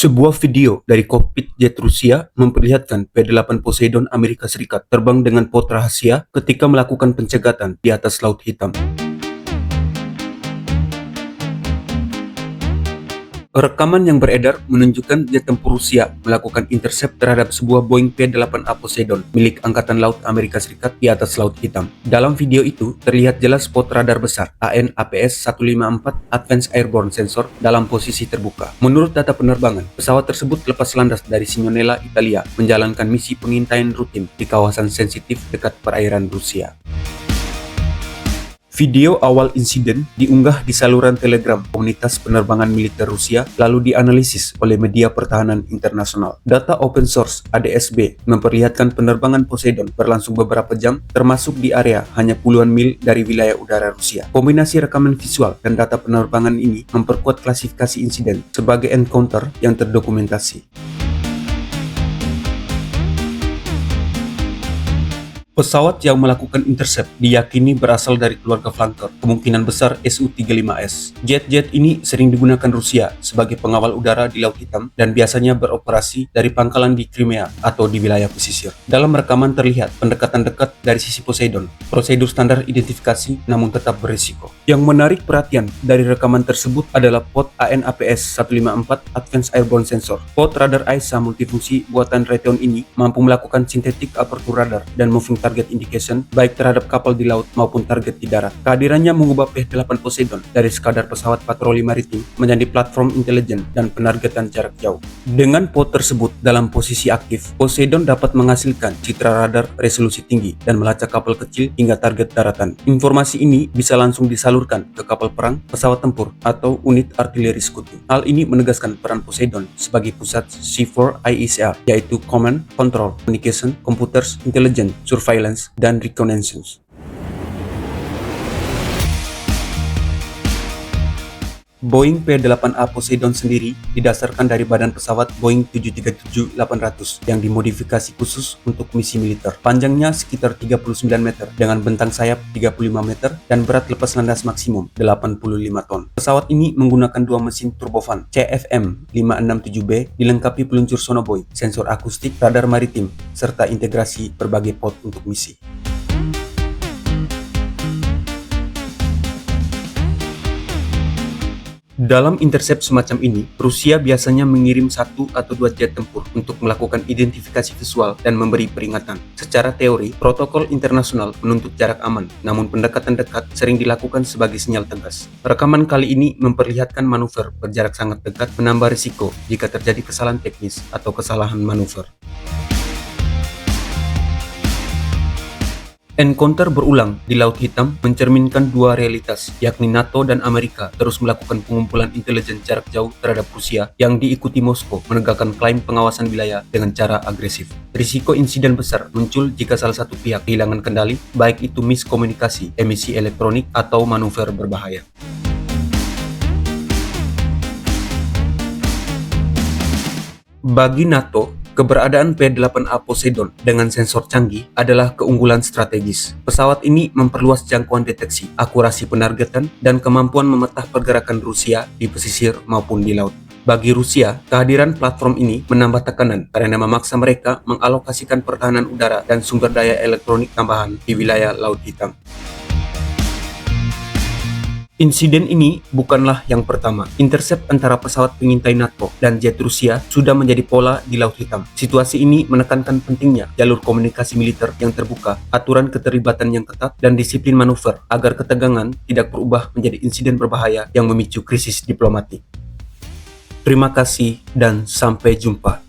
Sebuah video dari kokpit jet Rusia memperlihatkan P-8 Poseidon Amerika Serikat terbang dengan pot rahasia ketika melakukan pencegatan di atas Laut Hitam. Rekaman yang beredar menunjukkan jet tempur Rusia melakukan intercept terhadap sebuah Boeing P-8A Poseidon milik Angkatan Laut Amerika Serikat di atas Laut Hitam. Dalam video itu, terlihat jelas pot radar besar AN/APS-154 Advanced Airborne Sensor dalam posisi terbuka. Menurut data penerbangan, pesawat tersebut lepas landas dari Sigonella, Italia, menjalankan misi pengintaian rutin di kawasan sensitif dekat perairan Rusia. Video awal insiden diunggah di saluran Telegram komunitas penerbangan militer Rusia lalu dianalisis oleh media pertahanan internasional. Data open source ADSB memperlihatkan penerbangan Poseidon berlangsung beberapa jam termasuk di area hanya puluhan mil dari wilayah udara Rusia. Kombinasi rekaman visual dan data penerbangan ini memperkuat klasifikasi insiden sebagai encounter yang terdokumentasi. Pesawat yang melakukan intercept diyakini berasal dari keluarga flanker, kemungkinan besar Su-35S. Jet-jet ini sering digunakan Rusia sebagai pengawal udara di Laut Hitam dan biasanya beroperasi dari pangkalan di Crimea atau di wilayah pesisir. Dalam rekaman terlihat pendekatan dekat dari sisi Poseidon, prosedur standar identifikasi namun tetap berisiko. Yang menarik perhatian dari rekaman tersebut adalah pot AN/APS-154 Advanced Airborne Sensor. Pot radar AESA multifungsi buatan Raytheon ini mampu melakukan synthetic aperture radar dan moving target indication baik terhadap kapal di laut maupun target di darat. Kehadirannya mengubah P-8 Poseidon dari sekadar pesawat patroli maritim menjadi platform intelijen dan penargetan jarak jauh. Dengan pot tersebut dalam posisi aktif, Poseidon dapat menghasilkan citra radar resolusi tinggi dan melacak kapal kecil hingga target daratan. Informasi ini bisa langsung disalurkan ke kapal perang, pesawat tempur, atau unit artileri sekutu. Hal ini menegaskan peran Poseidon sebagai pusat C4ISR, yaitu Command, Control, Communication, Computers, Intelligence, Surveillance, dan Reconnaissance. Boeing P-8A Poseidon sendiri didasarkan dari badan pesawat Boeing 737-800 yang dimodifikasi khusus untuk misi militer. Panjangnya sekitar 39 meter dengan bentang sayap 35 meter dan berat lepas landas maksimum 85 ton. Pesawat ini menggunakan dua mesin turbofan CFM567B dilengkapi peluncur sonobuoy, sensor akustik, radar maritim, serta integrasi berbagai pod untuk misi. Dalam intercept semacam ini, Rusia biasanya mengirim 1 atau 2 jet tempur untuk melakukan identifikasi visual dan memberi peringatan. Secara teori, protokol internasional menuntut jarak aman, namun pendekatan dekat sering dilakukan sebagai sinyal tegas. Rekaman kali ini memperlihatkan manuver berjarak sangat dekat menambah risiko jika terjadi kesalahan teknis atau kesalahan manuver. Encounter berulang di Laut Hitam mencerminkan dua realitas, yakni NATO dan Amerika terus melakukan pengumpulan intelijen jarak jauh terhadap Rusia yang diikuti Moskow menegakkan klaim pengawasan wilayah dengan cara agresif. Risiko insiden besar muncul jika salah satu pihak kehilangan kendali, baik itu miskomunikasi, emisi elektronik, atau manuver berbahaya. Bagi NATO, keberadaan P-8A Poseidon dengan sensor canggih adalah keunggulan strategis. Pesawat ini memperluas jangkauan deteksi, akurasi penargetan, dan kemampuan memecah pergerakan Rusia di pesisir maupun di laut. Bagi Rusia, kehadiran platform ini menambah tekanan karena memaksa mereka mengalokasikan pertahanan udara dan sumber daya elektronik tambahan di wilayah Laut Hitam. Insiden ini bukanlah yang pertama. Intercept antara pesawat pengintai NATO dan jet Rusia sudah menjadi pola di Laut Hitam. Situasi ini menekankan pentingnya jalur komunikasi militer yang terbuka, aturan keterlibatan yang ketat, dan disiplin manuver agar ketegangan tidak berubah menjadi insiden berbahaya yang memicu krisis diplomatik. Terima kasih dan sampai jumpa.